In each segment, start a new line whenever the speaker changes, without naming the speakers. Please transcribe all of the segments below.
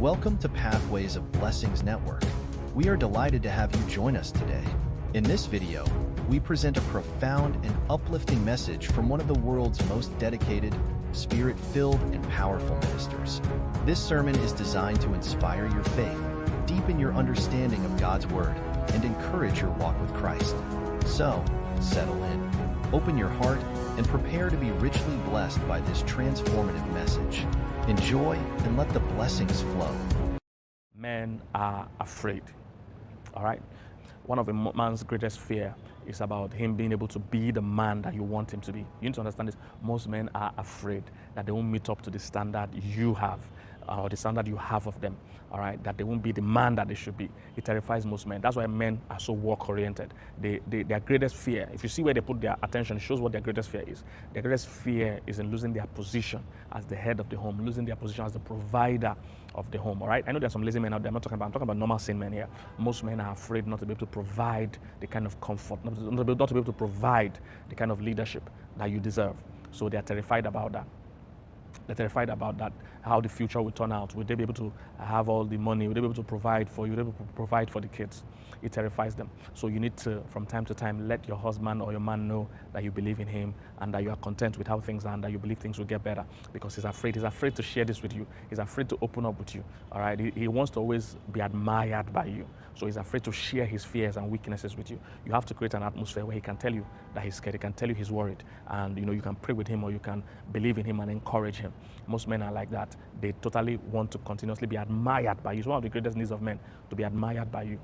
Welcome to Pathways of Blessings Network. We are delighted to have you join us today. In this video, we present a profound and uplifting message from one of the world's most dedicated, spirit-filled, and powerful ministers. This sermon is designed to inspire your faith, deepen your understanding of God's Word, and encourage your walk with Christ. So, settle in, open your heart, and prepare to be richly blessed by this transformative message. Enjoy and let the blessings flow.
Men are afraid. All right? One of a man's greatest fear is about him being able to be the man that you want him to be. You need to understand this. Most men are afraid that they won't meet up to the standard you have, or the standard you have of them. All right, that they won't be the man that they should be. It terrifies most men. That's why men are so work-oriented. Their greatest fear, if you see where they put their attention, it shows what their greatest fear is. Their greatest fear is in losing their position as the head of the home, losing their position as the provider of the home. All right, I know there's some lazy men out there. I'm talking about normal sane men here. Most men are afraid not to be able to provide the kind of comfort, not to be able to provide the kind of leadership that you deserve. So they're terrified about that. They're terrified about that, how the future will turn out. Will they be able to have all the money? Will they be able to provide for you? Will they be able to provide for the kids? It terrifies them. So you need to, from time to time, let your husband or your man know that you believe in him and that you are content with how things are and that you believe things will get better, because he's afraid. He's afraid to share this with you. He's afraid to open up with you. All right? He wants to always be admired by you. So he's afraid to share his fears and weaknesses with you. You have to create an atmosphere where he can tell you that he's scared. He can tell you he's worried. And you can pray with him, or you can believe in him and encourage him. Most men are like that. They totally want to continuously be admired by you. It's one of the greatest needs of men, to be admired by you.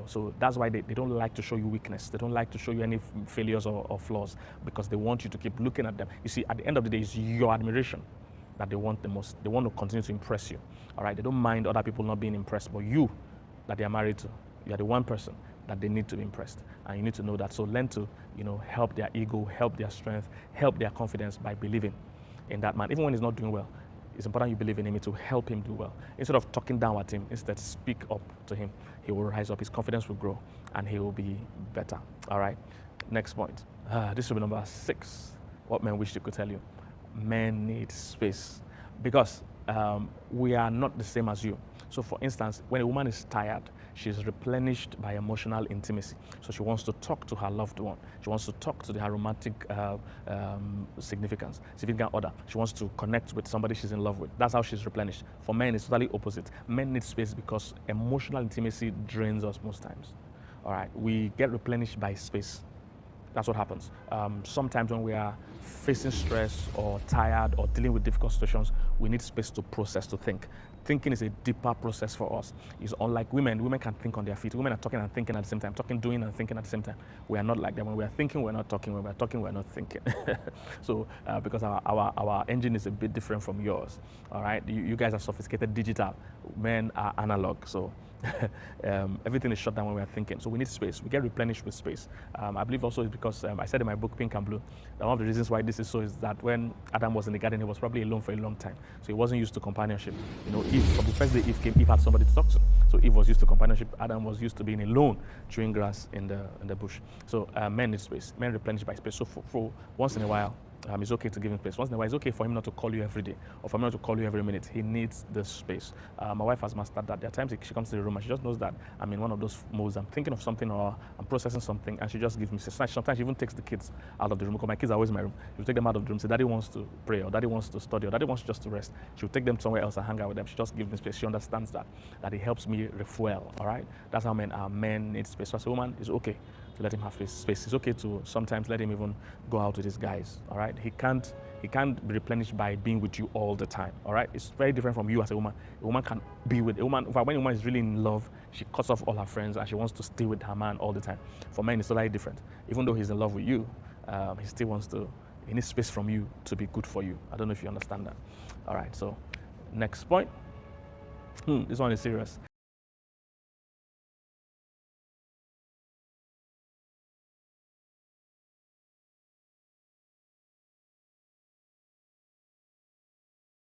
So that's why they don't like to show you weakness. They don't like to show you any failures or flaws, because they want you to keep looking at them. You see, at the end of the day, it's your admiration that they want the most. They want to continue to impress you. All right? They don't mind other people not being impressed, but you that they are married to, you are the one person that they need to be impressed. And you need to know that. So learn to, help their ego, help their strength, help their confidence by believing in that man. Even when he's not doing well, it's important you believe in him. It will help him do well. Instead of talking down at him, instead speak up to him. He will rise up, his confidence will grow, and he will be better. All right, next point. This will be number 6. What men wish they could tell you. Men need space, because we are not the same as you. So for instance, when a woman is tired, she's replenished by emotional intimacy. So she wants to talk to her loved one. She wants to talk to her romantic significant other. She wants to connect with somebody she's in love with. That's how she's replenished. For men, it's totally opposite. Men need space because emotional intimacy drains us most times. All right, we get replenished by space. That's what happens. Sometimes when we are facing stress or tired or dealing with difficult situations, we need space to process, to think. Thinking is a deeper process for us. It's unlike women. Women can think on their feet. Women are talking and thinking at the same time. Talking, doing, and thinking at the same time. We are not like that. When we are thinking, we're not talking. When we are talking, we're not thinking. So, because our engine is a bit different from yours. All right? You guys are sophisticated digital. Men are analog. So, everything is shut down when we are thinking. So we need space. We get replenished with space. I believe also it's because I said in my book, Pink and Blue, that one of the reasons why this is so is that when Adam was in the garden, he was probably alone for a long time. So he wasn't used to companionship. Eve, from the first day Eve came, Eve had somebody to talk to. So Eve was used to companionship. Adam was used to being alone, chewing grass in the bush. So men need space. Men replenish by space. So for once in a while, it's okay to give him space. Once in a while, it's okay for him not to call you every day or for him not to call you every minute. He needs the space. My wife has mastered that. There are times she comes to the room and she just knows that I'm in one of those modes. I'm thinking of something or I'm processing something, and she just gives me space. Sometimes she even takes the kids out of the room, because my kids are always in my room. She'll take them out of the room, say, Daddy wants to pray, or Daddy wants to study, or Daddy wants just to rest. She'll take them somewhere else and hang out with them. She just gives me space. She understands that it helps me refuel. All right? That's how men are. Men need space. So as a woman, it's okay to let him have his space. It's okay to sometimes let him even go out with his guys. All right? He can't be replenished by being with you all the time. All right? It's very different from you as a woman. A woman can be with a woman. When a woman is really in love, she cuts off all her friends and she wants to stay with her man all the time. For men, it's totally different. Even though he's in love with you, he still wants to. He needs space from you to be good for you. I don't know if you understand that. All right. So, next point. This one is serious.